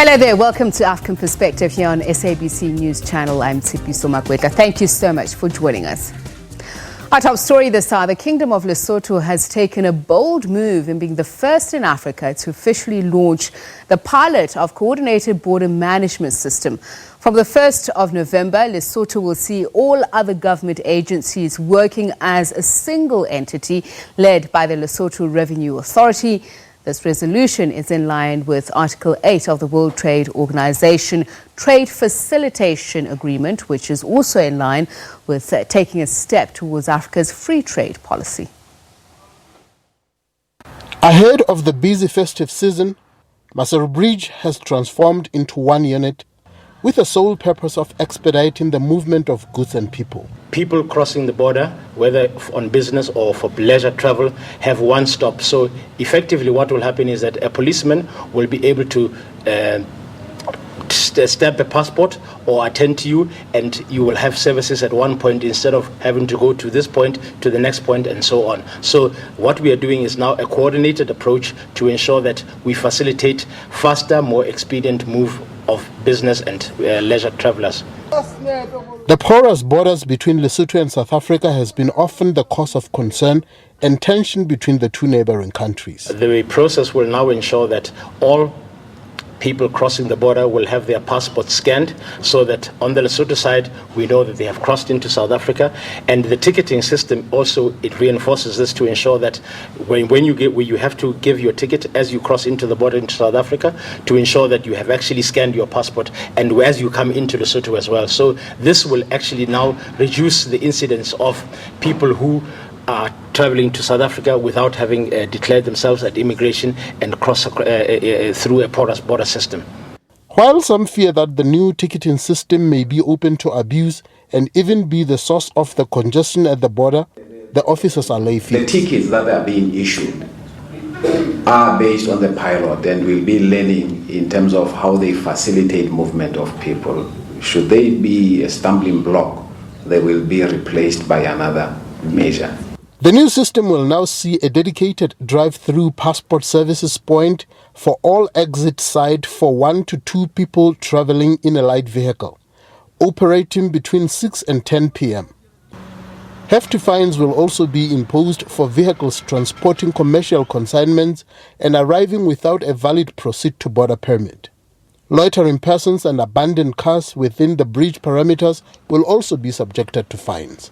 Hello there, welcome to African Perspective here on SABC News Channel. I'm Tsipiso Makwetla. Thank you so much for joining us. Our top story this hour, the Kingdom of Lesotho has taken a bold move in being the first in Africa to officially launch the pilot of coordinated border management system. From the 1st of November, Lesotho will see all other government agencies working as a single entity led by the Lesotho Revenue Authority. This resolution is in line with Article 8 of the World Trade Organization Trade Facilitation Agreement, which is also in line with taking a step towards Africa's free trade policy. Ahead of the busy festive season, Maseru Bridge has transformed into one unit with the sole purpose of expediting the movement of goods and people. People crossing the border, whether on business or for leisure travel, have one stop. So effectively what will happen is that a policeman will be able to stamp a passport or attend to you, and you will have services at one point instead of having to go to this point, to the next point, and so on. So what we are doing is now a coordinated approach to ensure that we facilitate faster, more expedient move of business and leisure travelers. The porous borders between Lesotho and South Africa has been often the cause of concern and tension between the two neighboring countries. The process will now ensure that all people crossing the border will have their passports scanned, so that on the Lesotho side we know that they have crossed into South Africa, and the ticketing system also, it reinforces this to ensure that when you have to give your ticket as you cross into the border into South Africa, to ensure that you have actually scanned your passport, and as you come into Lesotho as well. So this will actually now reduce the incidence of people who are traveling to South Africa without having declared themselves at immigration and cross through a porous border system. While some fear that the new ticketing system may be open to abuse and even be the source of the congestion at the border, the officers are lay-feet. The tickets that are being issued are based on the pilot, and we'll be learning in terms of how they facilitate movement of people. Should they be a stumbling block, they will be replaced by another measure. The new system will now see a dedicated drive-through passport services point for all exit side for 1 to 2 people traveling in a light vehicle, operating between 6 and 10 p.m. Hefty fines will also be imposed for vehicles transporting commercial consignments and arriving without a valid proceed-to-border permit. Loitering persons and abandoned cars within the bridge parameters will also be subjected to fines.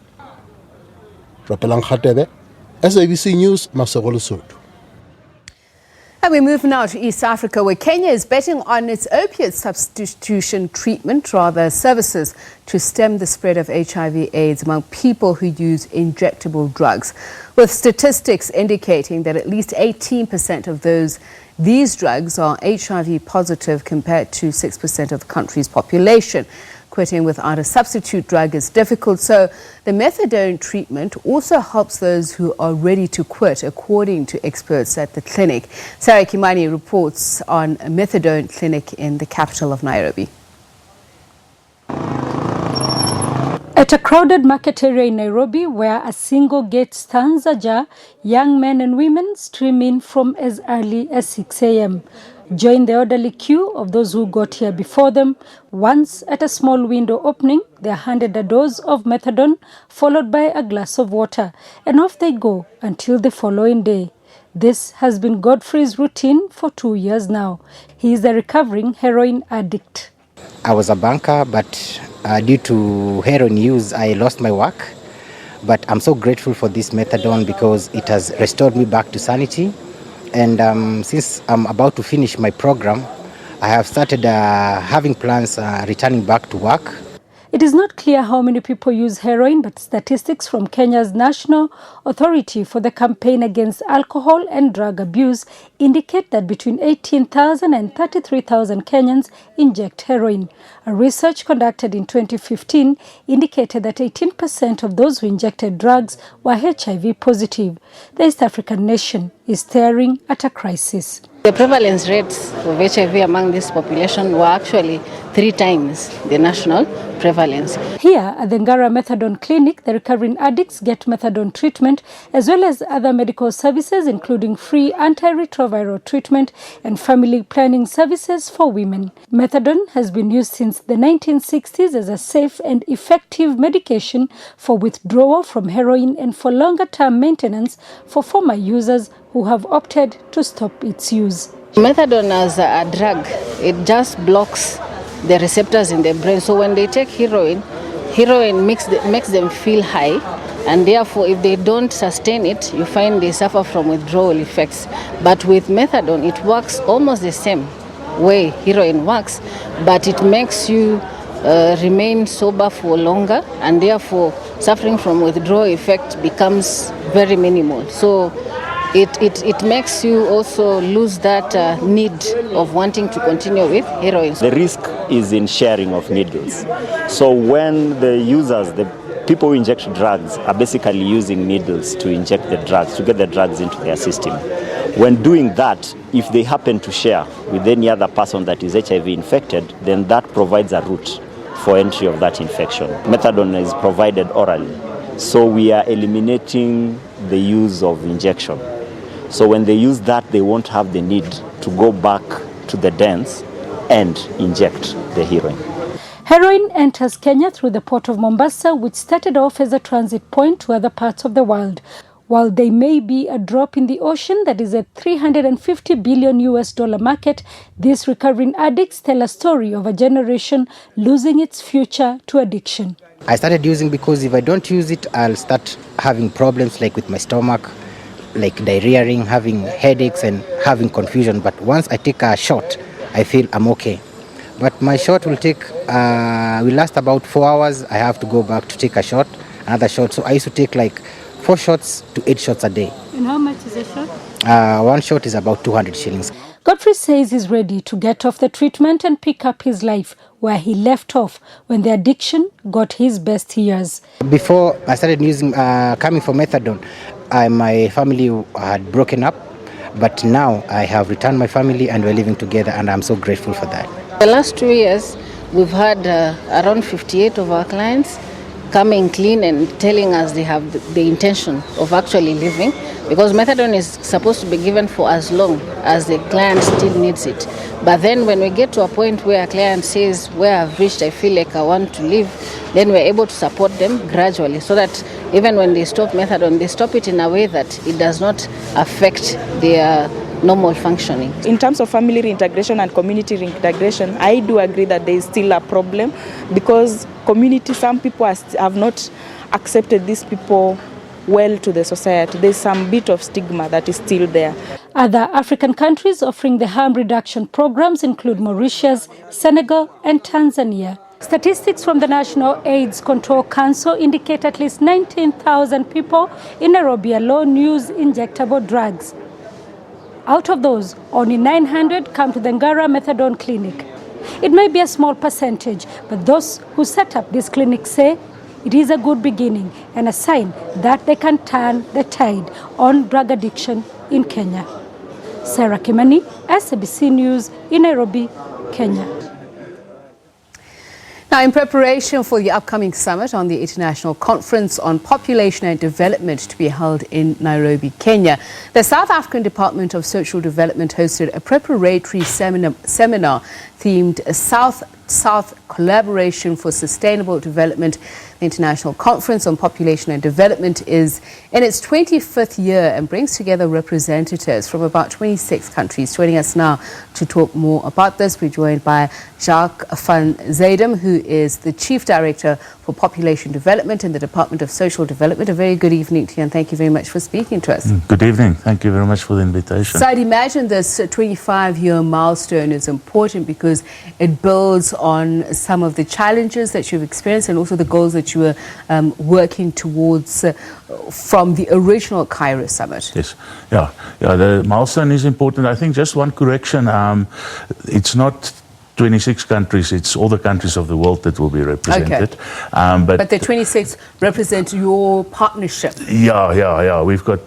SABC News, Maseru, Lesotho. And we move now to East Africa, where Kenya is betting on its opiate substitution services to stem the spread of HIV/AIDS among people who use injectable drugs, with statistics indicating that at least 18% of these drugs are HIV positive compared to 6% of the country's population. Quitting without a substitute drug is difficult, so the methadone treatment also helps those who are ready to quit, according to experts at the clinic. Sarah Kimani reports on a methadone clinic in the capital of Nairobi. At a crowded market area in Nairobi, where a single gate stands ajar, young men and women stream in from as early as 6 a.m. Join the orderly queue of those who got here before them. Once at a small window opening, they are handed a dose of methadone, followed by a glass of water, and off they go until the following day. This has been Godfrey's routine for 2 years now. He is a recovering heroin addict. I was a banker, but due to heroin use, I lost my work. But I'm so grateful for this methadone because it has restored me back to sanity. And since I'm about to finish my program, I have started having plans returning back to work. It is not clear how many people use heroin, but statistics from Kenya's National Authority for the Campaign Against Alcohol and Drug Abuse indicate that between 18,000 and 33,000 Kenyans inject heroin. A research conducted in 2015 indicated that 18% of those who injected drugs were HIV positive. The East African nation is staring at a crisis. The prevalence rates of HIV among this population were actually 3 times the national prevalence. Here at the Ngara Methadone Clinic, the recovering addicts get methadone treatment as well as other medical services, including free antiretroviral treatment and family planning services for women. Methadone has been used since the 1960s as a safe and effective medication for withdrawal from heroin and for longer-term maintenance for former users who have opted to stop its use. Methadone as a drug, it just blocks the receptors in the brain. So when they take heroin makes them feel high, and therefore if they don't sustain it, you find they suffer from withdrawal effects. But with methadone, it works almost the same way heroin works, but it makes you remain sober for longer, and therefore suffering from withdrawal effect becomes very minimal. So it makes you also lose that need of wanting to continue with heroin. The risk is in sharing of needles. So when the users, the people who inject drugs, are basically using needles to inject the drugs, to get the drugs into their system. When doing that, if they happen to share with any other person that is HIV infected, then that provides a route for entry of that infection. Methadone is provided orally. So we are eliminating the use of injection. So when they use that, they won't have the need to go back to the dens and inject the heroin. Heroin enters Kenya through the port of Mombasa, which started off as a transit point to other parts of the world. While they may be a drop in the ocean that is a $350 billion market, these recovering addicts tell a story of a generation losing its future to addiction. I started using because if I don't use it, I'll start having problems like with my stomach, like diarrheaing, having headaches and having confusion. But once I take a shot, I feel I'm okay. But my shot will last about 4 hours. I have to go back to take a shot, another shot. So I used to take like 4 shots to 8 shots a day. And how much is a shot? One shot is about 200 shillings. Godfrey says he's ready to get off the treatment and pick up his life where he left off when the addiction got his best years. Before I started coming for methadone, my family had broken up, but now I have returned my family and we're living together, and I'm so grateful for that. The last 2 years, we've had around 58 of our clients coming clean and telling us they have the intention of actually living, because methadone is supposed to be given for as long as the client still needs it. But then when we get to a point where a client says, where I've reached, I feel like I want to live, then we're able to support them gradually so that even when they stop methadone, they stop it in a way that it does not affect their normal functioning. In terms of family reintegration and community reintegration, I do agree that there is still a problem because some people have not accepted these people well to the society. There's some bit of stigma that is still there. Other African countries offering the harm reduction programs include Mauritius, Senegal, and Tanzania. Statistics from the National AIDS Control Council indicate at least 19,000 people in Nairobi alone use injectable drugs. Out of those, only 900 come to the Ngara Methadone Clinic. It may be a small percentage, but those who set up this clinic say it is a good beginning and a sign that they can turn the tide on drug addiction in Kenya. Sarah Kimani, SABC News in Nairobi, Kenya. Now, in preparation for the upcoming summit on the International Conference on Population and Development to be held in Nairobi, Kenya, the South African Department of Social Development hosted a preparatory seminar themed South-South Collaboration for Sustainable Development. The International Conference on Population and Development is in its 25th year and brings together representatives from about 26 countries. Joining us now to talk more about this, we're joined by Jacques van Zeidem, who is the Chief Director for Population Development in the Department of Social Development. A very good evening to you, and thank you very much for speaking to us. Good evening. Thank you very much for the invitation. So I'd imagine this 25-year milestone is important because it builds on some of the challenges that you've experienced and also the goals that you were working towards from the original Cairo summit. Yes, yeah, the milestone is important. I think just one correction, it's not 26 countries. It's all the countries of the world that will be represented. Okay. But the 26 represent your partnership. Yeah. We've got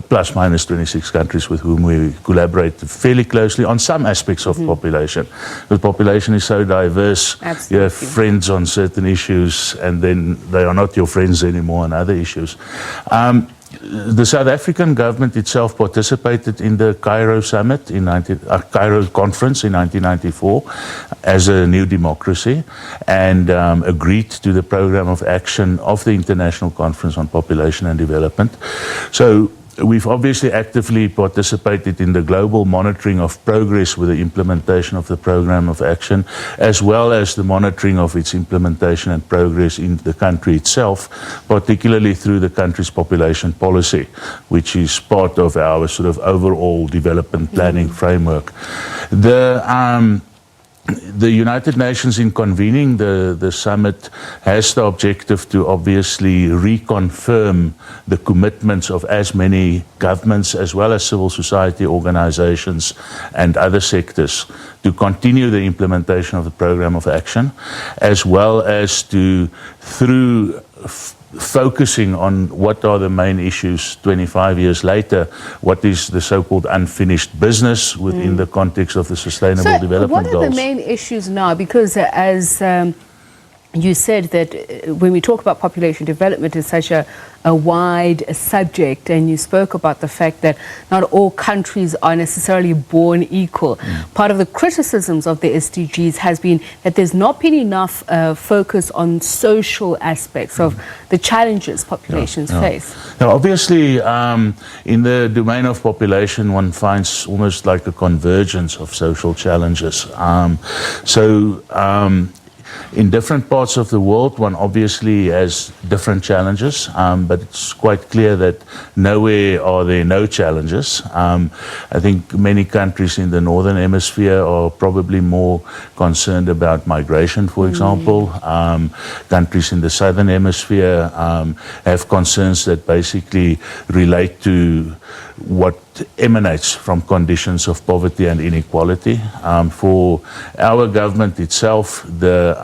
plus minus 26 countries with whom we collaborate fairly closely on some aspects of population. The population is so diverse. Absolutely. You have friends on certain issues, and then they are not your friends anymore on other issues. The South African government itself participated in the Cairo summit, Cairo conference in 1994 as a new democracy, and agreed to the program of action of the International Conference on Population and Development. So we've obviously actively participated in the global monitoring of progress with the implementation of the program of action, as well as the monitoring of its implementation and progress in the country itself, particularly through the country's population policy, which is part of our sort of overall development planning framework. The United Nations, in convening the summit, has the objective to obviously reconfirm the commitments of as many governments as well as civil society organizations and other sectors to continue the implementation of the program of action, as well as to, through focusing on what are the main issues 25 years later, what is the so-called unfinished business within the context of the Sustainable Development Goals. What are the main issues now? Because as you said that when we talk about population development, it's such a wide subject, and you spoke about the fact that not all countries are necessarily born equal. Part of the criticisms of the SDGs has been that there's not been enough focus on social aspects of the challenges populations face. Now, obviously, in the domain of population, one finds almost like a convergence of social challenges. In different parts of the world, one obviously has different challenges, but it's quite clear that nowhere are there no challenges. I think many countries in the Northern Hemisphere are probably more concerned about migration, for example. Countries in the Southern Hemisphere have concerns that basically relate to what emanates from conditions of poverty and inequality. For our government itself, the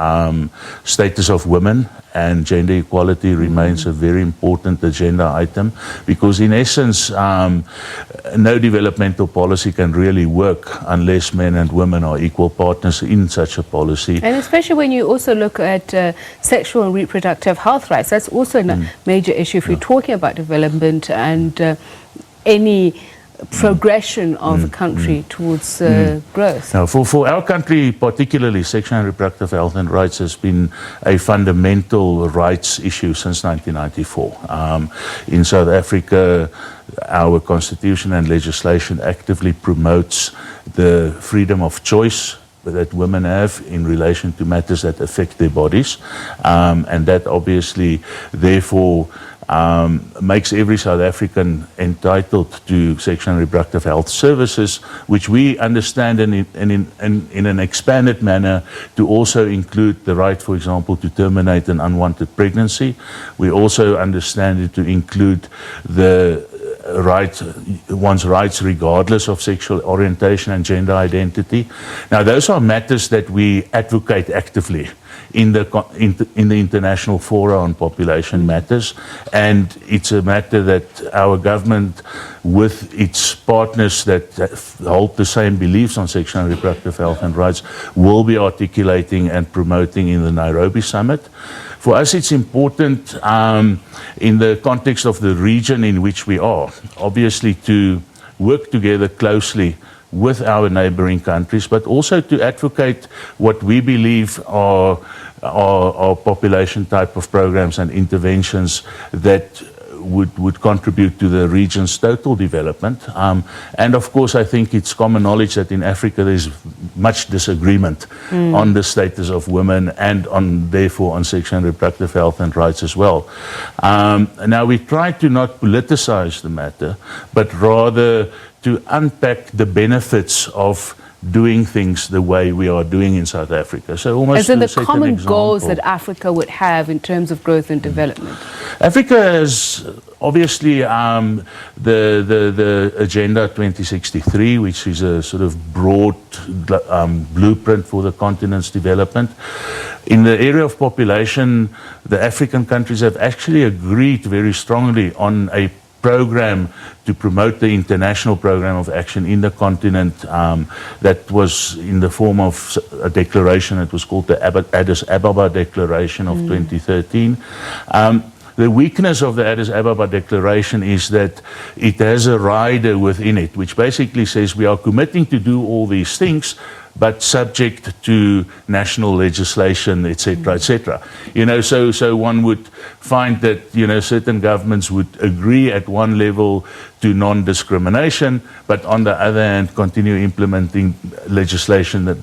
status of women and gender equality remains a very important agenda item, because in essence, no developmental policy can really work unless men and women are equal partners in such a policy. And especially when you also look at sexual and reproductive health rights, that's also a major issue if you're talking about development and any progression of a country towards growth. Now, for our country particularly, sexual and reproductive health and rights has been a fundamental rights issue since 1994. In South Africa, our constitution and legislation actively promotes the freedom of choice that women have in relation to matters that affect their bodies, and that obviously therefore makes every South African entitled to sexual and reproductive health services, which we understand in an expanded manner to also include the right, for example, to terminate an unwanted pregnancy. We also understand it to include the one's rights regardless of sexual orientation and gender identity. Now, those are matters that we advocate actively in the international fora on population matters, and it's a matter that our government, with its partners that hold the same beliefs on sexual and reproductive health and rights, will be articulating and promoting in the Nairobi summit. For us, it's important in the context of the region in which we are, obviously to work together closely with our neighboring countries, but also to advocate what we believe are population type of programs and interventions that would contribute to the region's total development. And of course, I think it's common knowledge that in Africa there's much disagreement on the status of women and therefore on sexual and reproductive health and rights as well. Now, we try to not politicize the matter, but rather to unpack the benefits of doing things the way we are doing in South Africa. So almost as in the to set an common goals example. that Africa would have in terms of growth and development. Africa has obviously the Agenda 2063, which is a sort of broad blueprint for the continent's development. In the area of population, the African countries have actually agreed very strongly on a program to promote the international program of action in the continent that was in the form of a declaration. It was called the Addis Ababa Declaration of 2013. The weakness of the Addis Ababa Declaration is that it has a rider within it, which basically says we are committing to do all these things, but subject to national legislation, etc., etc. You know, so one would find that, you know, certain governments would agree at one level to non-discrimination, but on the other hand, continue implementing legislation that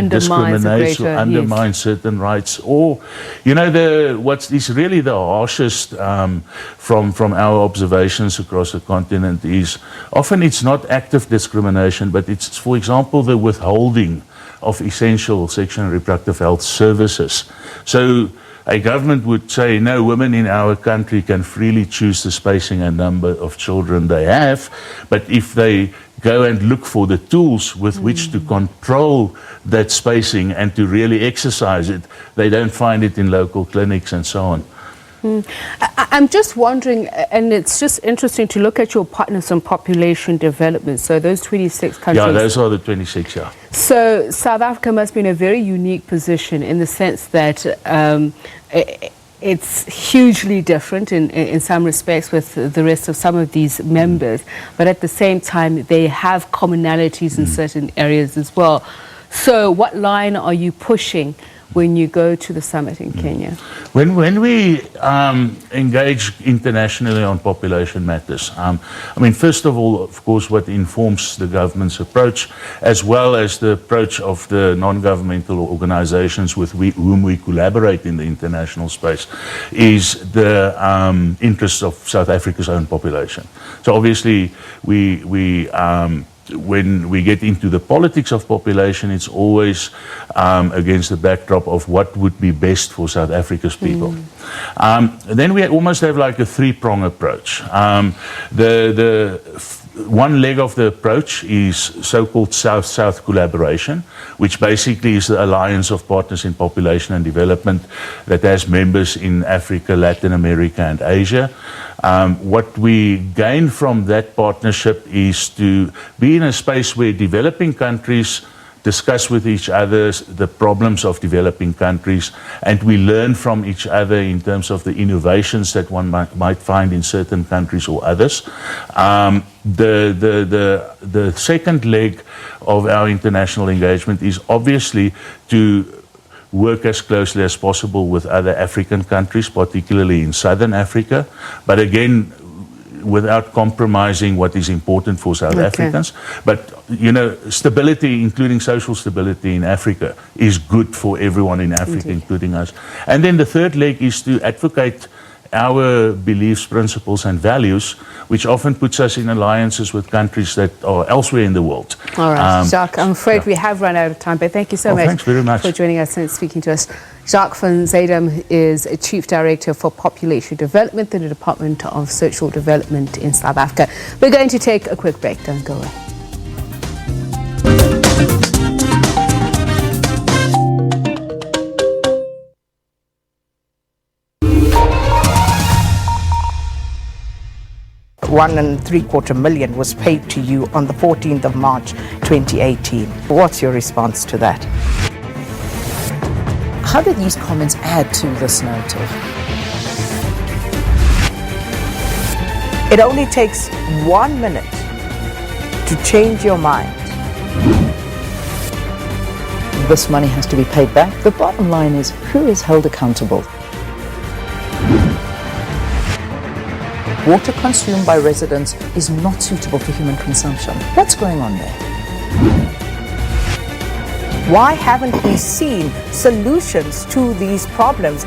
discriminates or undermines certain rights. Or, you know, what is really the harshest from our observations across the continent is often it's not active discrimination, but it's, for example, the withholding of essential sexual and reproductive health services. So a government would say, no, women in our country can freely choose the spacing and number of children they have, but if they go and look for the tools with which to control that spacing and to really exercise it, they don't find it in local clinics and so on. I'm just wondering, and it's just interesting to look at your partners on population development. So those 26 countries. Yeah, those are the 26, yeah. So South Africa must be in a very unique position in the sense that it's hugely different in some respects with the rest of some of these members, but at the same time they have commonalities in certain areas as well. So what line are you pushing when you go to the summit in Kenya? When we engage internationally on population matters, I mean, first of all, of course, what informs the government's approach, as well as the approach of the non-governmental organizations with whom we collaborate in the international space, is the interests of South Africa's own population. So obviously, when we get into the politics of population, it's always against the backdrop of what would be best for South Africa's people. Then we almost have like a three-prong approach. The one leg of the approach is so-called South-South collaboration, which basically is the alliance of partners in population and development that has members in Africa, Latin America, and Asia. What we gain from that partnership is to be in a space where developing countries discuss with each other the problems of developing countries, and we learn from each other in terms of the innovations that one might find in certain countries or others. The second leg of our international engagement is obviously to work as closely as possible with other African countries, particularly in Southern Africa, but again, without compromising what is important for South Africans. But, you know, stability, including social stability in Africa, is good for everyone in Africa, including us. And then the third leg is to advocate our beliefs, principles, and values, which often puts us in alliances with countries that are elsewhere in the world. All right, Jacques, I'm afraid we have run out of time, but thank you so much, thanks very much for joining us and speaking to us. Jacques van Zydam is a Chief Director for Population Development in the Department of Social Development in South Africa. We're going to take a quick break. Don't go away. $1.75 million was paid to you on the 14th of March 2018. What's your response to that? How do these comments add to this narrative? It only takes 1 minute to change your mind. This money has to be paid back. The bottom line is, who is held accountable? Water consumed by residents is not suitable for human consumption. What's going on there? Why haven't we seen solutions to these problems?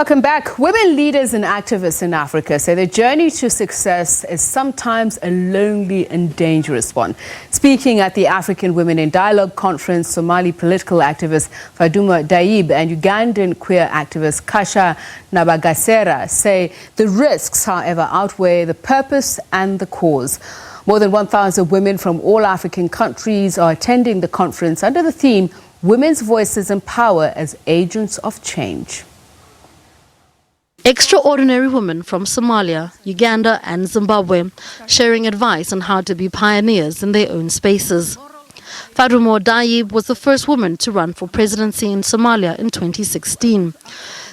Welcome back. Women leaders and activists in Africa say the journey to success is sometimes a lonely and dangerous one. Speaking at the African Women in Dialogue conference, Somali political activist Faduma Daib and Ugandan queer activist Kasha Nabagasera say the risks, however, outweigh the purpose and the cause. More than 1,000 women from all African countries are attending the conference under the theme Women's Voices and Power as Agents of Change. Extraordinary women from Somalia, Uganda and Zimbabwe sharing advice on how to be pioneers in their own spaces. Faduma Daib was the first woman to run for presidency in Somalia in 2016.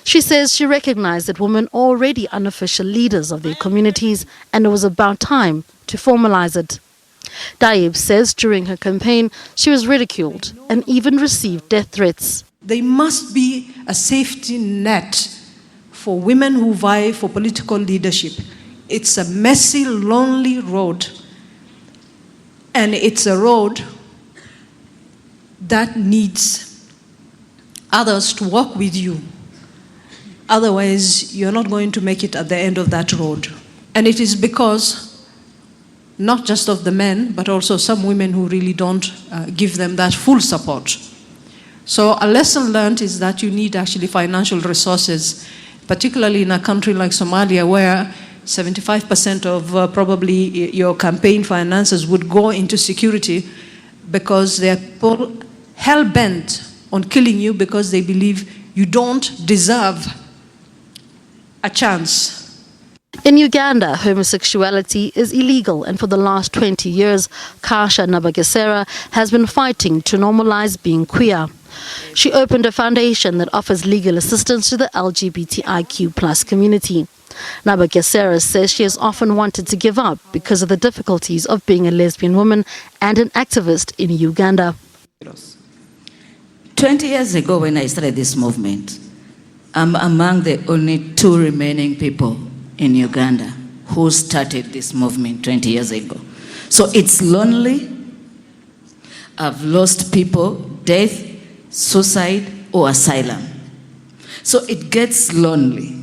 She says she recognized that women are already unofficial leaders of their communities and it was about time to formalize it. Daib says during her campaign she was ridiculed and even received death threats. There must be a safety net for women who vie for political leadership. It's a messy, lonely road. And it's a road that needs others to walk with you. Otherwise, you're not going to make it at the end of that road. And it is because not just of the men, but also some women who really don't give them that full support. So a lesson learned is that you need actually financial resources, particularly in a country like Somalia, where 75% of probably your campaign finances would go into security because they're hell-bent on killing you because they believe you don't deserve a chance. In Uganda, homosexuality is illegal, and for the last 20 years, Kasha Nabagasera has been fighting to normalize being queer. She opened a foundation that offers legal assistance to the LGBTIQ+ community. Nabagasera says she has often wanted to give up because of the difficulties of being a lesbian woman and an activist in Uganda. 20 years ago when I started this movement, I'm among the only 2 remaining people in Uganda who started this movement 20 years ago. So it's lonely. I've lost people, death, suicide, or asylum. So it gets lonely.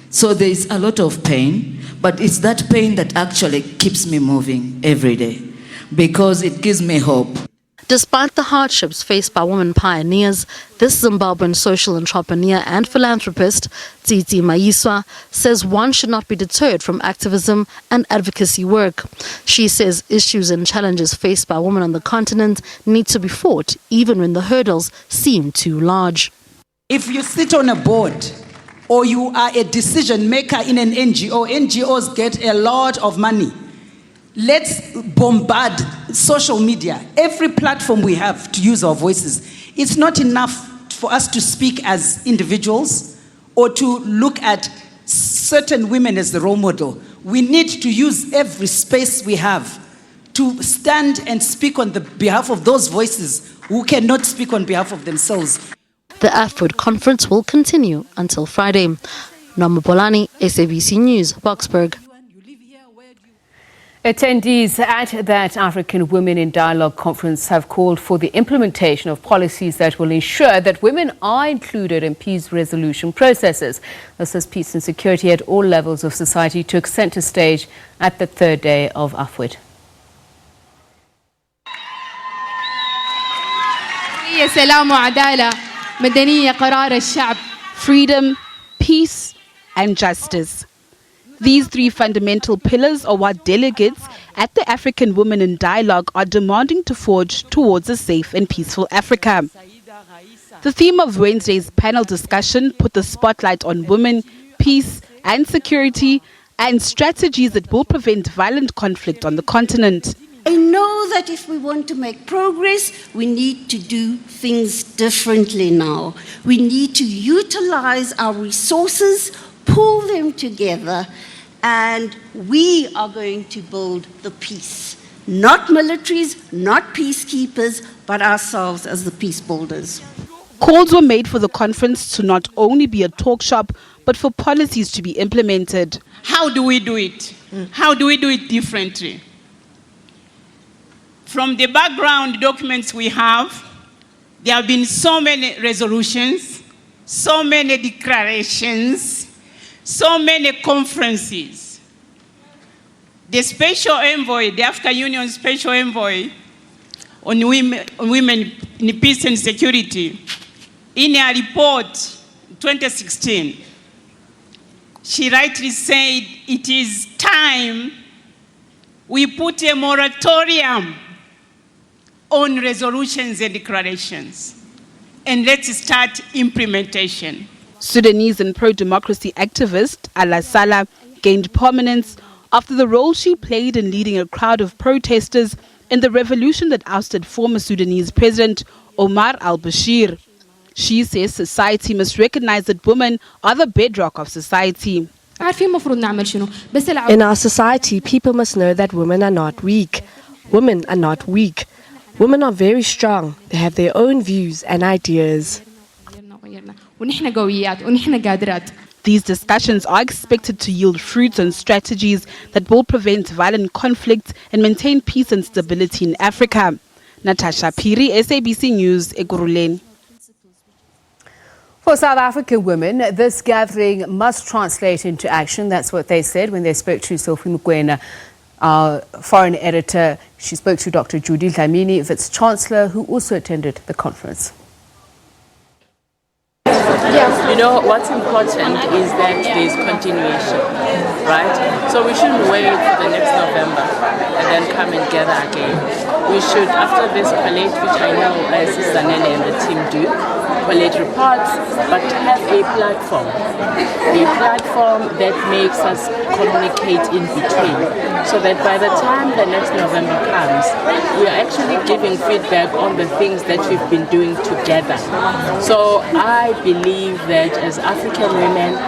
So there's a lot of pain, but it's that pain that actually keeps me moving every day because it gives me hope. Despite the hardships faced by women pioneers, this Zimbabwean social entrepreneur and philanthropist, Tsitsi Maiswa, says one should not be deterred from activism and advocacy work. She says issues and challenges faced by women on the continent need to be fought, even when the hurdles seem too large. If you sit on a board or you are a decision maker in an NGO, NGOs get a lot of money. Let's bombard social media, every platform we have to use our voices. It's not enough for us to speak as individuals or to look at certain women as the role model. We need to use every space we have to stand and speak on the behalf of those voices who cannot speak on behalf of themselves. The AFWOD conference will continue until Friday. Nama Bolani, SABC News, Boksburg. Attendees at that African Women in Dialogue conference have called for the implementation of policies that will ensure that women are included in peace resolution processes. This as peace and security at all levels of society took center stage at the 3rd day of AFWOD. Freedom, peace and justice. These 3 fundamental pillars are what delegates at the African Women in Dialogue are demanding to forge towards a safe and peaceful Africa. The theme of Wednesday's panel discussion put the spotlight on women, peace and security, and strategies that will prevent violent conflict on the continent. I know that if we want to make progress, we need to do things differently now. We need to utilize our resources, pull them together, and we are going to build the peace. Not militaries, not peacekeepers, but ourselves as the peace builders. Calls were made for the conference to not only be a talk shop, but for policies to be implemented. How do we do it? How do we do it differently? From the background documents we have, there have been so many resolutions, so many declarations, so many conferences. The special envoy, the African Union special envoy on women in peace and security, in a report 2016, she rightly said it is time we put a moratorium on resolutions and declarations, and let's start implementation. Sudanese and pro-democracy activist Ala Salah gained prominence after the role she played in leading a crowd of protesters in the revolution that ousted former Sudanese President Omar al-Bashir. She says society must recognize that women are the bedrock of society. In our society, people must know that women are not weak. Women are not weak. Women are very strong. They have their own views and ideas. These discussions are expected to yield fruits and strategies that will prevent violent conflicts and maintain peace and stability in Africa. Natasha Piri, SABC News, Ekurhuleni. For South African women, this gathering must translate into action. That's what they said when they spoke to Sophie Mokoena, our foreign editor. She spoke to Dr. Judy Dlamini, Vice-Chancellor, who also attended the conference. You know, what's important is that there's continuation, right? So we shouldn't wait for the next November and then come and gather again. We should, after this, collate, which I know Sister Nene and the team do, collate reports, but have a platform that makes us communicate in between, so that by the time the next November comes, we are actually giving feedback on the things that we've been doing together. So I believe that as African women,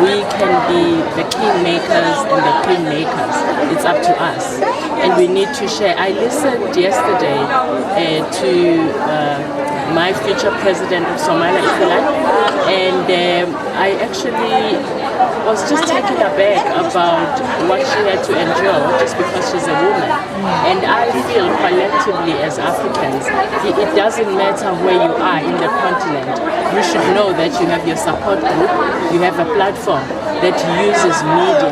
we can be the kingmakers and the queenmakers. It's up to us, and we need to share. I listened yesterday to my future president of Somalia, and I actually was just taken aback about what she had to endure just because she's a woman. And I feel collectively as Africans, it doesn't matter where you are in the continent, you should know that you have your support group, you have a platform that uses media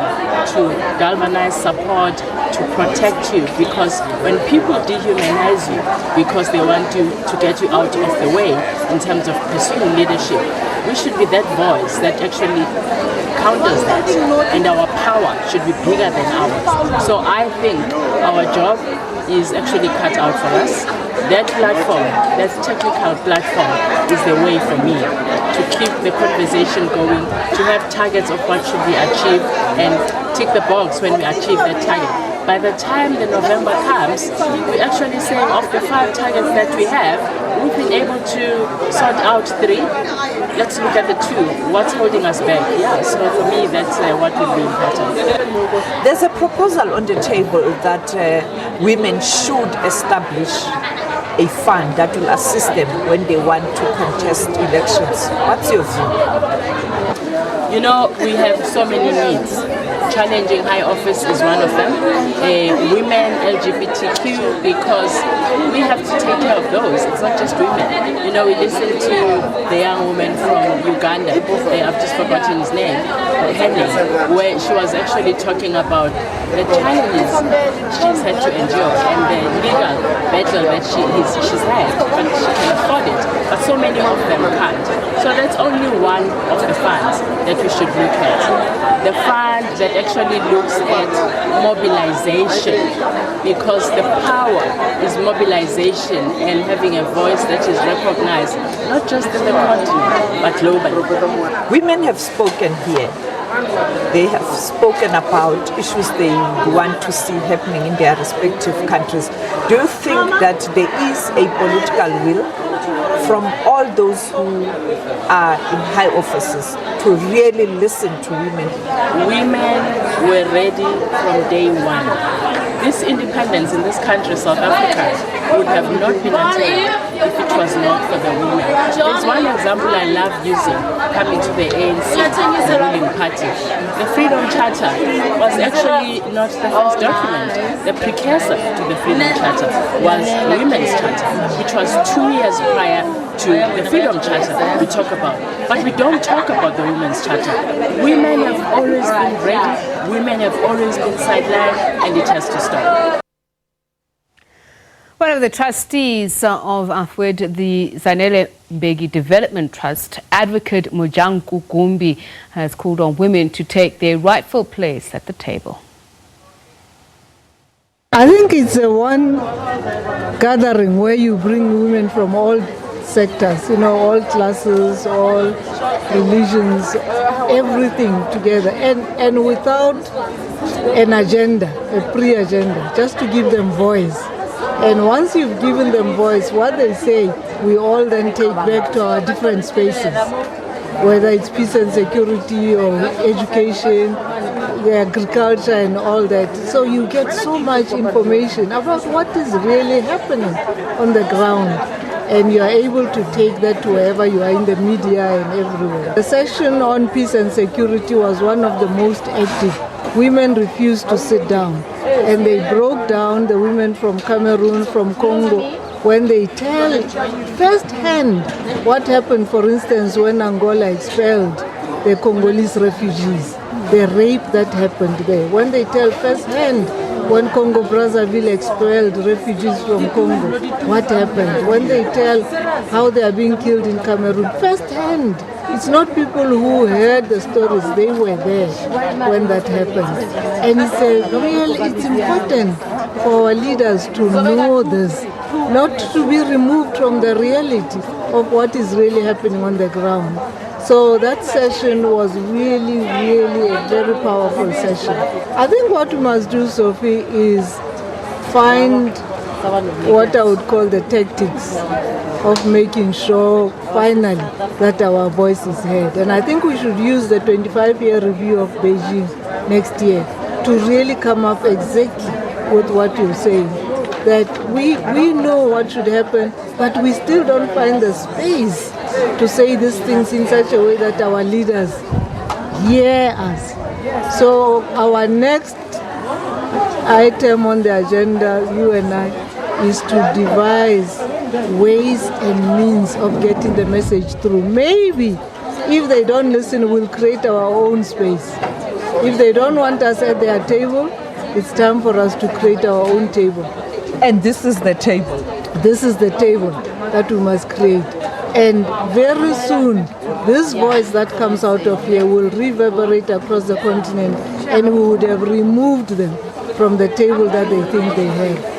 to galvanize support, to protect you, because when people dehumanize you because they want to get you out of the way in terms of pursuing leadership, we should be that voice that actually counters that, and our power should be bigger than ours. So I think our job is actually cut out for us. That platform, that technical platform, is the way for me to keep the conversation going, to have targets of what should be achieved, and tick the box when we achieve that target. By the time the November comes, we're actually saying of the 5 targets that we have, we've been able to sort out 3. Let's look at the 2. What's holding us back? Yeah, so for me, that's what will be important. There's a proposal on the table that women should establish a fund that will assist them when they want to contest elections. What's your view? You know, we have so many needs. Challenging high office is one of them. Women, LGBTQ, because we have to take care of those. It's not just women. You know, we listened to the young woman from Uganda, I've just forgotten his name, Henry, where she was actually talking about the challenges she's had to endure and the legal battle that she's had, but she can afford it. But so many of them can't. So that's only one of the funds that we should look at. The fund that actually looks at mobilization, because the power is mobilization and having a voice that is recognized, not just in the continent, but globally. Women have spoken here. They have spoken about issues they want to see happening in their respective countries. Do you think that there is a political will from all those who are in high offices to really listen to women? Women were ready from day one. This independence in this country, South Africa, would have not been attained if it was not for the women. There's one example I love using coming to the ANC, the ruling party. The Freedom Charter was actually not the first document. The precursor to the Freedom Charter was the Women's Charter, which was 2 years prior to the Freedom Charter we talk about. But we don't talk about the Women's Charter. Women have always been ready, women have always been sidelined, and it has to stop. One of the trustees of AFWED, the Zanele Mbeki Development Trust, Advocate Mojanku Gumbi, has called on women to take their rightful place at the table. I think it's a one gathering where you bring women from all sectors, all classes, all religions, everything together, and without an agenda, a pre-agenda, just to give them voice. And once you've given them voice, what they say, we all then take back to our different spaces, whether it's peace and security or education, agriculture and all that. So you get so much information about what is really happening on the ground. And you are able to take that to wherever you are in the media and everywhere. The session on peace and security was one of the most active. Women refused to sit down. And they broke down, the women from Cameroon, from Congo, when they tell firsthand what happened, for instance, when Angola expelled the Congolese refugees, the rape that happened there. When they tell firsthand when Congo Brazzaville expelled refugees from Congo, what happened? When they tell how they are being killed in Cameroon, firsthand. It's not people who heard the stories, they were there when that happened. And it's important for our leaders to know this, not to be removed from the reality of what is really happening on the ground. So that session was really, really a very powerful session. I think what we must do, Sophie, is find what I would call the tactics of making sure finally that our voice is heard. And I think we should use the 25-year review of Beijing next year to really come up exactly with what you're saying. That we know what should happen, but we still don't find the space to say these things in such a way that our leaders hear us. So our next item on the agenda, you and I, is to devise ways and means of getting the message through. Maybe if they don't listen, we'll create our own space. If they don't want us at their table, it's time for us to create our own table. And this is the table. This is the table that we must create. And very soon, this voice that comes out of here will reverberate across the continent, and we would have removed them from the table that they think they had.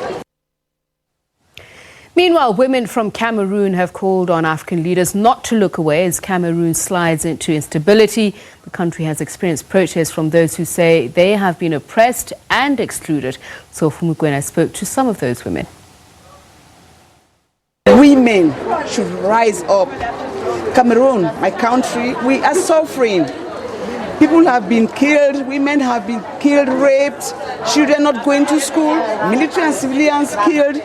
Meanwhile, women from Cameroon have called on African leaders not to look away as Cameroon slides into instability. The country has experienced protests from those who say they have been oppressed and excluded. So Fumugwena spoke to some of those women. Women should rise up. Cameroon, my country, we are suffering. People have been killed, women have been killed, raped, children not going to school, military and civilians killed.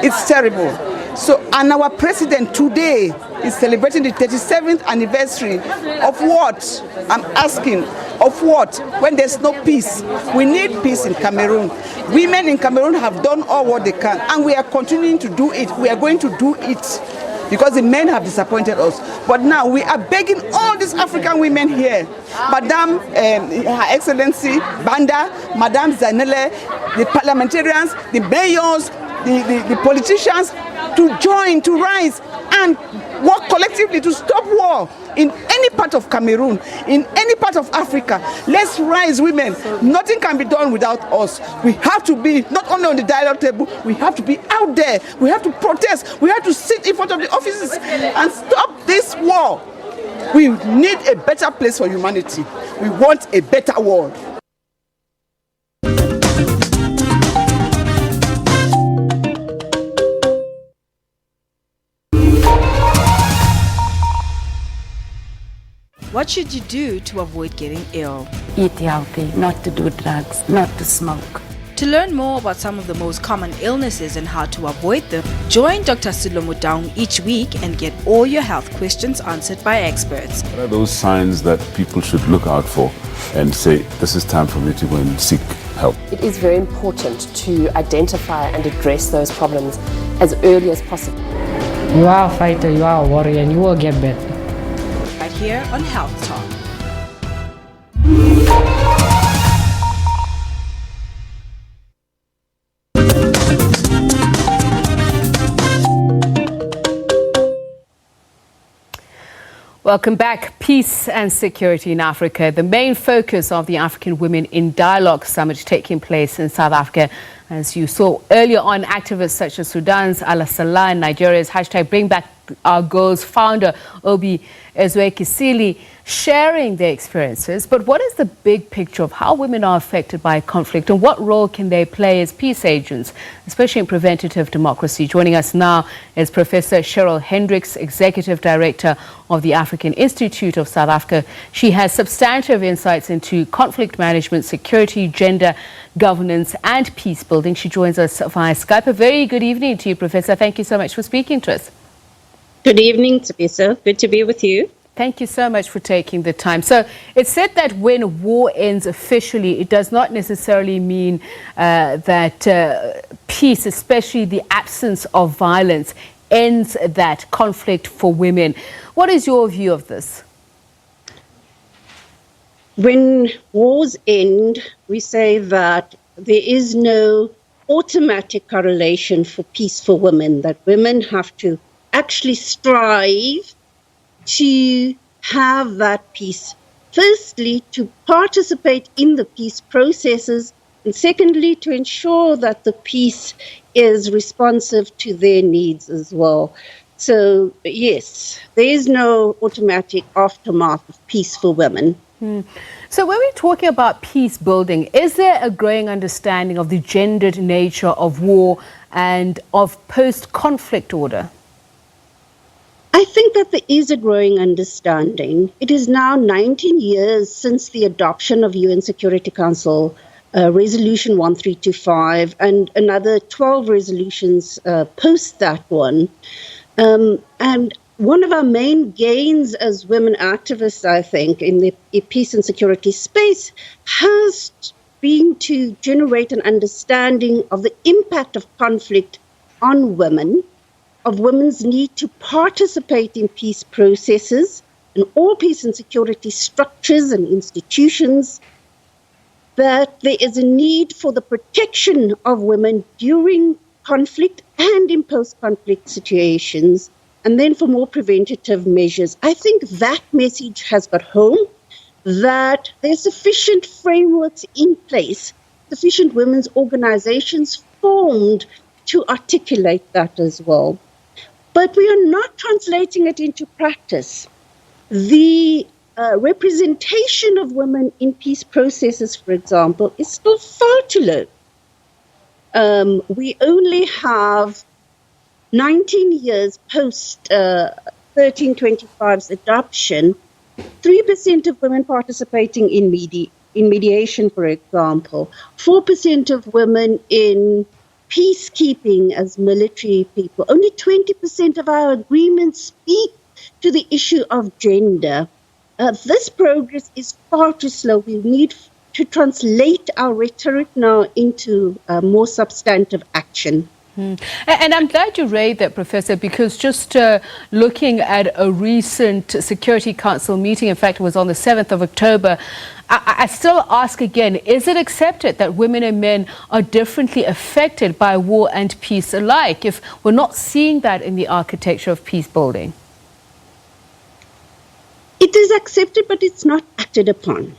It's terrible. So, and our president today is celebrating the 37th anniversary of what? I'm asking, of what? When there's no peace. We need peace in Cameroon. Women in Cameroon have done all what they can, and we are continuing to do it. We are going to do it because the men have disappointed us. But now we are begging all these African women here, Madame, Her Excellency Banda, Madame Zanele, the parliamentarians, the mayors, the politicians, to join, to rise and work collectively to stop war in any part of Cameroon, in any part of Africa. Let's rise, women. Nothing can be done without us. We have to be not only on the dialogue table, we have to be out there. We have to protest. We have to sit in front of the offices and stop this war. We need a better place for humanity. We want a better world. What should you do to avoid getting ill? Eat healthy, not to do drugs, not to smoke. To learn more about some of the most common illnesses and how to avoid them, join Dr. Silo Motaung each week and get all your health questions answered by experts. What are those signs that people should look out for and say, this is time for me to go and seek help? It is very important to identify and address those problems as early as possible. You are a fighter, you are a warrior, and you will get better. Right here on Health Talk. Welcome back. Peace and security in Africa. The main focus of the African Women in Dialogue Summit taking place in South Africa. As you saw earlier on, activists such as Sudan's Ala Salah and Nigeria's #BringBackOurGirls founder Obi Ezekisili sharing their experiences. But what is the big picture of how women are affected by conflict and what role can they play as peace agents, especially in preventative democracy? Joining us now is Professor Cheryl Hendricks, Executive Director of the African Institute of South Africa. She has substantive insights into conflict management, security, gender, governance and peace building. She joins us via Skype. A very good evening to you, Professor. Thank you so much for speaking to us. Good evening, Tabisa. Good to be with you. Thank you so much for taking the time. So it's said that when war ends officially, it does not necessarily mean that peace, especially the absence of violence, ends that conflict for women. What is your view of this? When wars end, we say that there is no automatic correlation for peace for women, that women have to actually strive to have that peace. Firstly, to participate in the peace processes, and secondly, to ensure that the peace is responsive to their needs as well. So, yes, there is no automatic aftermath of peace for women. So when we're talking about peace building, is there a growing understanding of the gendered nature of war and of post-conflict order? I think that there is a growing understanding. It is now 19 years since the adoption of UN Security Council Resolution 1325 and another 12 resolutions post that one. And one of our main gains as women activists, I think, in the peace and security space has been to generate an understanding of the impact of conflict on women, of women's need to participate in peace processes and all peace and security structures and institutions, that there is a need for the protection of women during conflict and in post-conflict situations, and then for more preventative measures. I think that message has got home, that there's sufficient frameworks in place, sufficient women's organizations formed to articulate that as well. But we are not translating it into practice. The representation of women in peace processes, for example, is still far too low. We only have 19 years post 1325's adoption, 3% of women participating in mediation, for example, 4% of women in peacekeeping as military people. Only 20% of our agreements speak to the issue of gender. This progress is far too slow. We need to translate our rhetoric now into more substantive action. And I'm glad you raised that, Professor, because just looking at a recent Security Council meeting, in fact, it was on the 7th of October, I still ask again, is it accepted that women and men are differently affected by war and peace alike if we're not seeing that in the architecture of peace building? It is accepted, but it's not acted upon.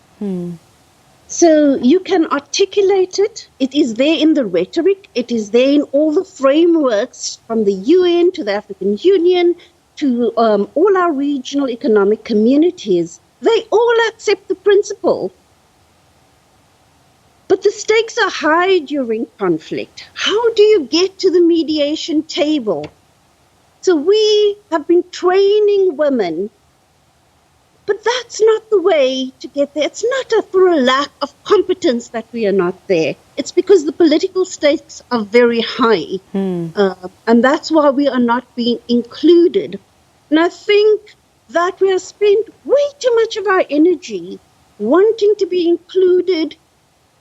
So you can articulate it. It is there in the rhetoric. It is there in all the frameworks from the UN to the African Union to all our regional economic communities. They all accept the principle. But the stakes are high during conflict. How do you get to the mediation table? So we have been training women, But that's not the way to get there. It's not for a lack of competence that we are not there. It's because the political stakes are very high. And that's why we are not being included. And I think that we have spent way too much of our energy wanting to be included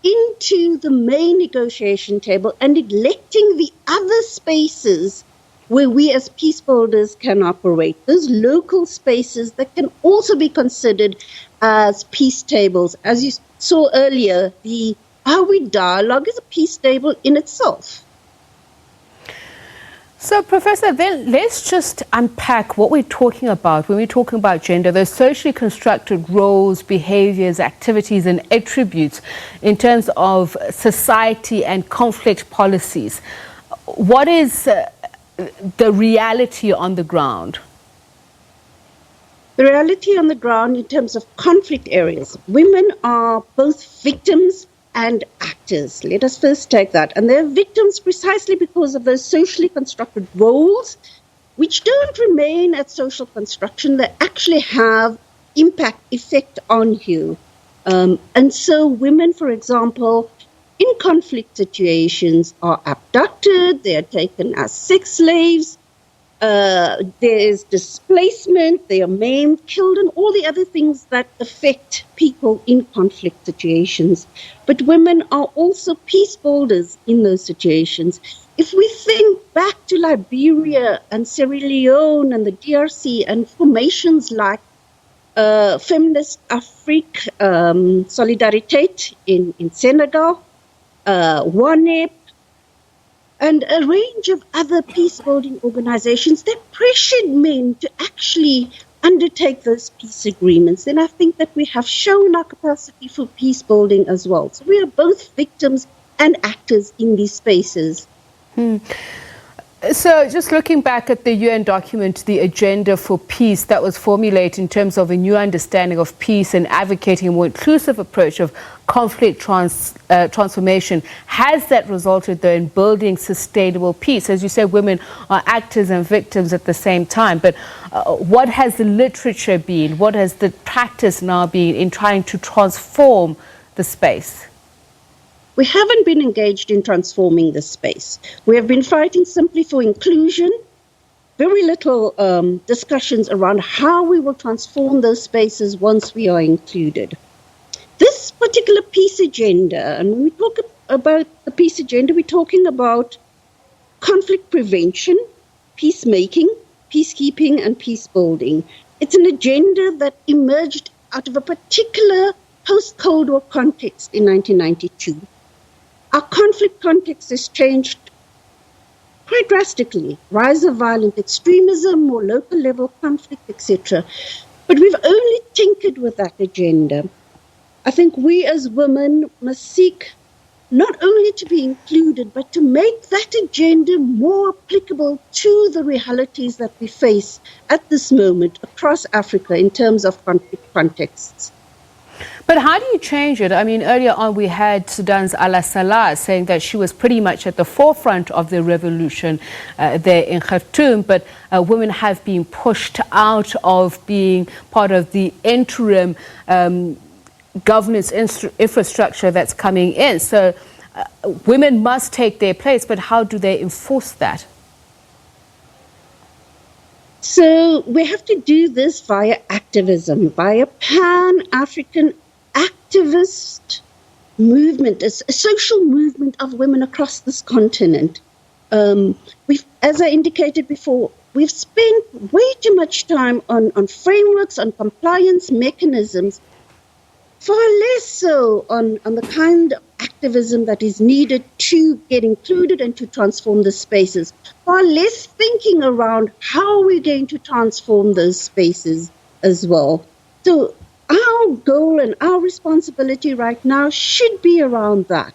into the main negotiation table and neglecting the other spaces where we as peace builders can operate, those local spaces that can also be considered as peace tables. As you saw earlier, the Are We dialogue is a peace table in itself. So, Professor, then let's just unpack what we're talking about when we're talking about gender, those socially constructed roles, behaviors, activities, and attributes in terms of society and conflict policies. What is the reality on the ground? The reality on the ground in terms of conflict areas, women are both victims and actors. Let us first take that. And they're victims precisely because of those socially constructed roles, which don't remain at social construction. They actually have effect on you. And so women, for example, in conflict situations are abducted, they are taken as sex slaves, there's displacement, they are maimed, killed, and all the other things that affect people in conflict situations. But women are also peace builders in those situations. If we think back to Liberia and Sierra Leone and the DRC and formations like Feminist Afrique Solidarité in Senegal, WANEP, and a range of other peace-building organizations that pressured men to actually undertake those peace agreements, then I think that we have shown our capacity for peace-building as well. So we are both victims and actors in these spaces. So just looking back at the UN document, the Agenda for Peace, that was formulated in terms of a new understanding of peace and advocating a more inclusive approach of conflict transformation. Has that resulted, though, in building sustainable peace? As you said, women are actors and victims at the same time. But what has the literature been? What has the practice now been in trying to transform the space? We haven't been engaged in transforming the space. We have been fighting simply for inclusion, very little discussions around how we will transform those spaces once we are included. This particular peace agenda, and when we talk about the peace agenda, we're talking about conflict prevention, peacemaking, peacekeeping, and peace building. It's an agenda that emerged out of a particular post-Cold War context in 1992. Our conflict context has changed quite drastically. Rise of violent extremism, more local level conflict, etc. But we've only tinkered with that agenda. I think we as women must seek not only to be included, but to make that agenda more applicable to the realities that we face at this moment across Africa in terms of conflict contexts. But how do you change it? I mean, earlier on we had Sudan's Ala Salah saying that she was pretty much at the forefront of the revolution there in Khartoum, but women have been pushed out of being part of the interim governance infrastructure that's coming in. So women must take their place, but how do they enforce that? So we have to do this via activism, via Pan-African activist movement, a social movement of women across this continent. As I indicated before, we've spent way too much time on frameworks, on compliance mechanisms, far less so on the kind of activism that is needed to get included and to transform the spaces. Far less thinking around how we're going to transform those spaces as well. So our goal and our responsibility right now should be around that.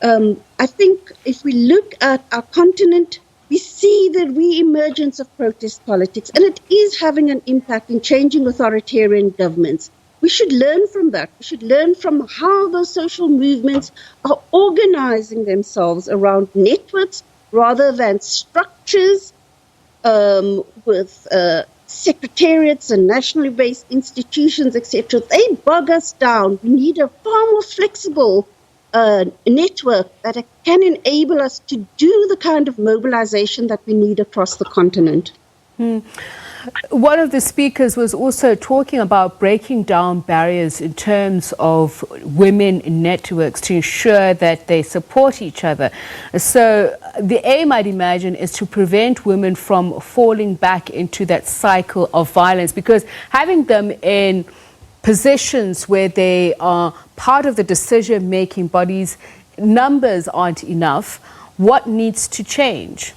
I think if we look at our continent, we see the re-emergence of protest politics, and it is having an impact in changing authoritarian governments. We should learn from that. We should learn from how those social movements are organizing themselves around networks rather than structures with secretariats and nationally based institutions, etc., they bog us down. We need a far more flexible network that can enable us to do the kind of mobilization that we need across the continent. One of the speakers was also talking about breaking down barriers in terms of women networks to ensure that they support each other. So the aim, I'd imagine, is to prevent women from falling back into that cycle of violence, because having them in positions where they are part of the decision-making bodies, numbers aren't enough. What needs to change?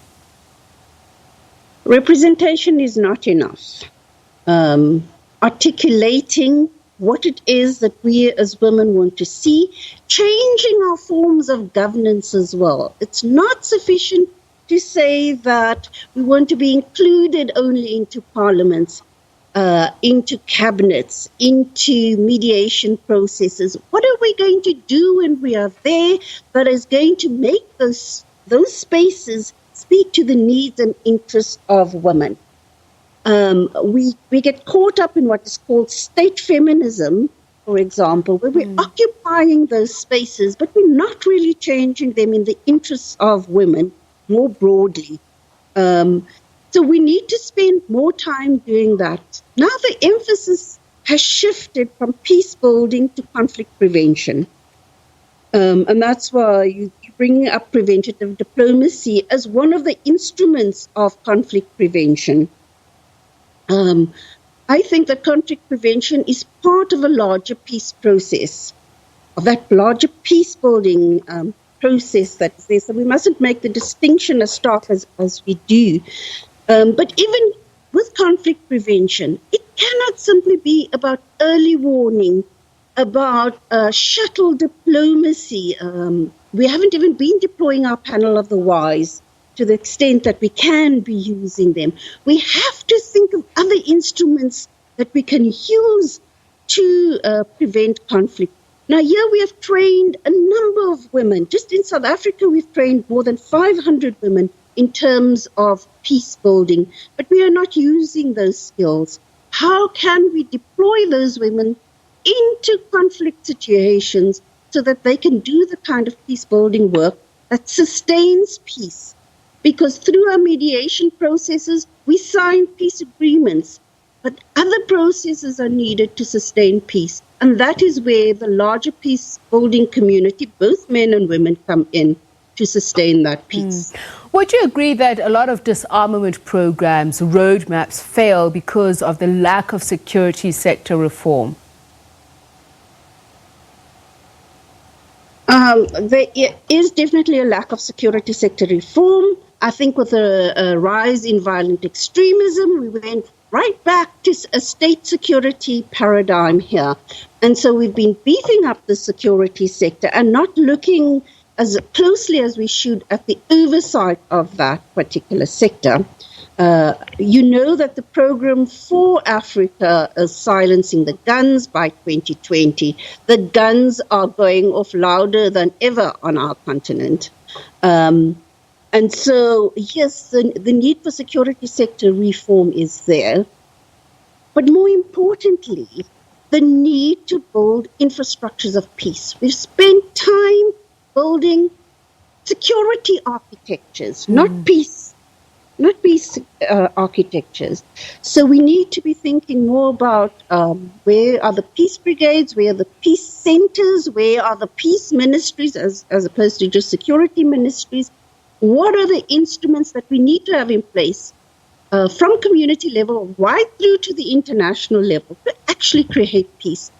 Representation is not enough. Articulating what it is that we as women want to see, changing our forms of governance as well. It's not sufficient to say that we want to be included only into parliaments, into cabinets, into mediation processes. What are we going to do when we are there that is going to make those spaces speak to the needs and interests of women? We get caught up in what is called state feminism, for example, where we're occupying those spaces, but we're not really changing them in the interests of women more broadly. So we need to spend more time doing that. Now the emphasis has shifted from peace building to conflict prevention. And that's why you bringing up preventative diplomacy as one of the instruments of conflict prevention. I think that conflict prevention is part of a larger peace process, of that larger peace building process that is there. So we mustn't make the distinction as stark as we do. But even with conflict prevention, it cannot simply be about early warning, about shuttle diplomacy. We haven't even been deploying our panel of the wise to the extent that we can be using them. We have to think of other instruments that we can use to prevent conflict. Now, here we have trained a number of women. Just in South Africa, we've trained more than 500 women in terms of peace building, but we are not using those skills. How can we deploy those women into conflict situations so that they can do the kind of peace building work that sustains peace? Because through our mediation processes, we sign peace agreements, but other processes are needed to sustain peace. And that is where the larger peace building community, both men and women, come in to sustain that peace. Would you agree that a lot of disarmament programs, roadmaps fail because of the lack of security sector reform? There is definitely a lack of security sector reform. I think with a rise in violent extremism, we went right back to a state security paradigm here. And so we've been beefing up the security sector and not looking as closely as we should at the oversight of that particular sector. You know that the program for Africa is silencing the guns by 2020. The guns are going off louder than ever on our continent. And so, yes, the need for security sector reform is there. But more importantly, the need to build infrastructures of peace. We've spent time building security architectures, not peace architectures. So we need to be thinking more about where are the peace brigades, where are the peace centers, where are the peace ministries as opposed to just security ministries. What are the instruments that we need to have in place from community level right through to the international level to actually create peace?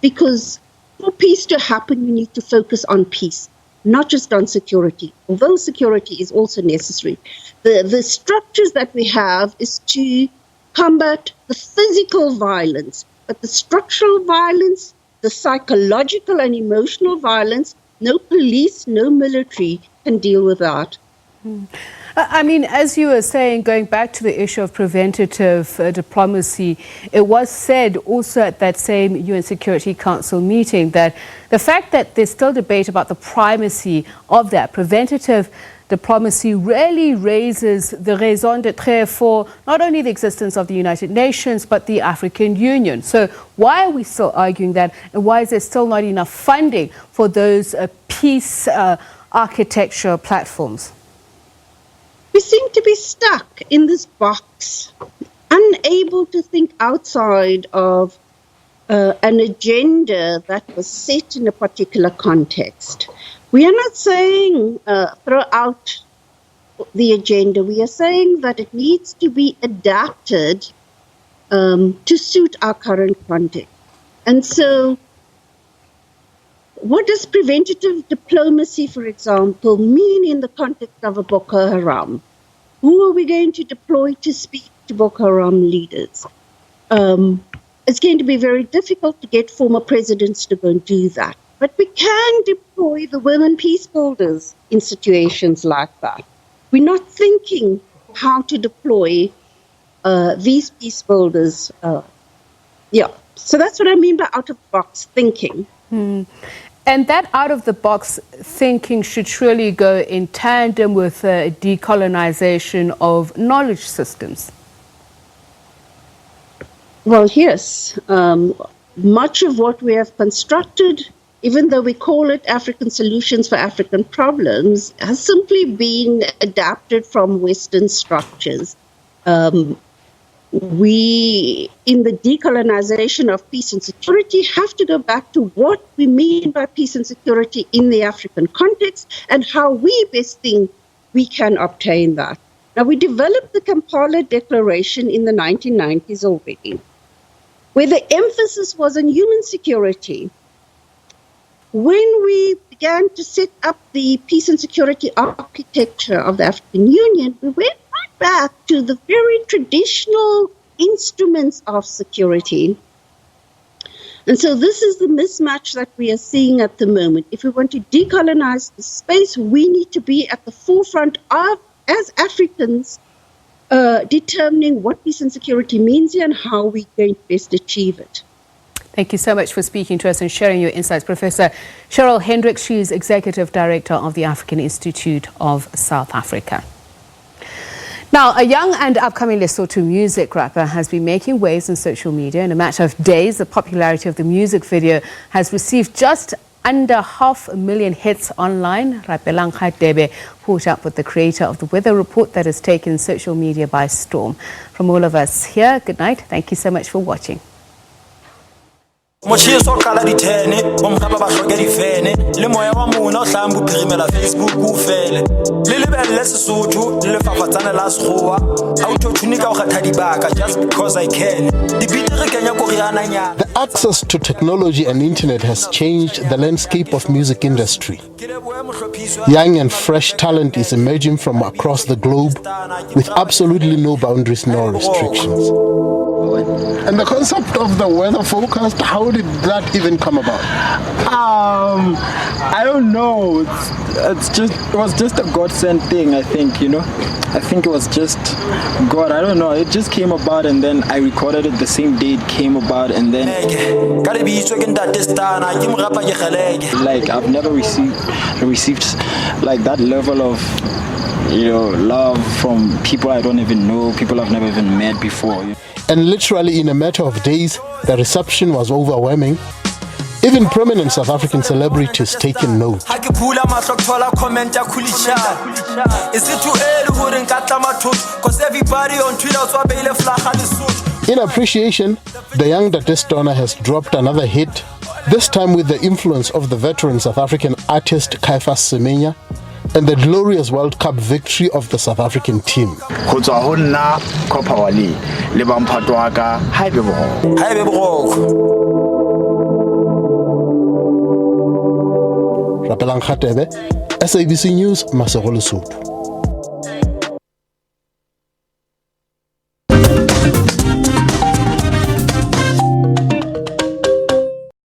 Because for peace to happen, we need to focus on peace, not just on security, although security is also necessary. The structures that we have is to combat the physical violence, but the structural violence, the psychological and emotional violence, no police, no military can deal with that. I mean, as you were saying, going back to the issue of preventative diplomacy, it was said also at that same UN Security Council meeting that the fact that there's still debate about the primacy of that preventative diplomacy really raises the raison d'etre for not only the existence of the United Nations, but the African Union. So why are we still arguing that, and why is there still not enough funding for those peace architecture platforms? We seem to be stuck in this box, unable to think outside of an agenda that was set in a particular context. We are not saying throw out the agenda. We are saying that it needs to be adapted to suit our current context. And so what does preventative diplomacy, for example, mean in the context of a Boko Haram? Who are we going to deploy to speak to Boko Haram leaders? It's going to be very difficult to get former presidents to go and do that. But we can deploy the women peace builders in situations like that. We're not thinking how to deploy these peace builders. So that's what I mean by out-of-the-box thinking. And that out-of-the-box thinking should surely go in tandem with decolonization of knowledge systems. Well, yes. Much of what we have constructed, even though we call it African Solutions for African Problems, has simply been adapted from Western structures. We, in the decolonization of peace and security, have to go back to what we mean by peace and security in the African context and how we best think we can obtain that. Now, we developed the Kampala Declaration in the 1990s already, where the emphasis was on human security. When we began to set up the peace and security architecture of the African Union, we went right back to the very traditional instruments of security. And so this is the mismatch that we are seeing at the moment. If we want to decolonize the space, we need to be at the forefront of, as Africans, determining what peace and security means here and how we can best achieve it. Thank you so much for speaking to us and sharing your insights, Professor Cheryl Hendricks. She is Executive Director of the African Institute of South Africa. Now, a young and upcoming Lesotho music rapper has been making waves on social media. In a matter of days, the popularity of the music video has received just under 500,000 hits online. Rapelang Khatebe caught up with the creator of the weather report that has taken social media by storm. From all of us here, good night. Thank you so much for watching. Mochiso kala di 10 omkhaba ba hloke di fene le moya wa mona o hlamba uphirimela Facebook u fele le lebelle Sesotho le fafatsana la sekgowa ha o thothuni ka o kgatha dibaka just because I can di bitire kenya koriana nyana. The access to technology and internet has changed the landscape of music industry. Young and fresh talent is emerging from across the globe with absolutely no boundaries nor restrictions. And the concept of the weather forecast, how did that even come about? I don't know. It was just a God-sent thing, I think, you know. I think it was just God. I don't know. It just came about, and then I recorded it the same day it came about, and then like I've never received like that level of, you know, love from people I don't even know, people I've never even met before. And literally in a matter of days, the reception was overwhelming. Even prominent South African celebrities taken note. In appreciation, the young Datestona has dropped another hit, this time with the influence of the veteran South African artist Caiphus Semenya and the glorious World Cup victory of the South African team. Rapelang Khatebe, SABC News, Lesotho.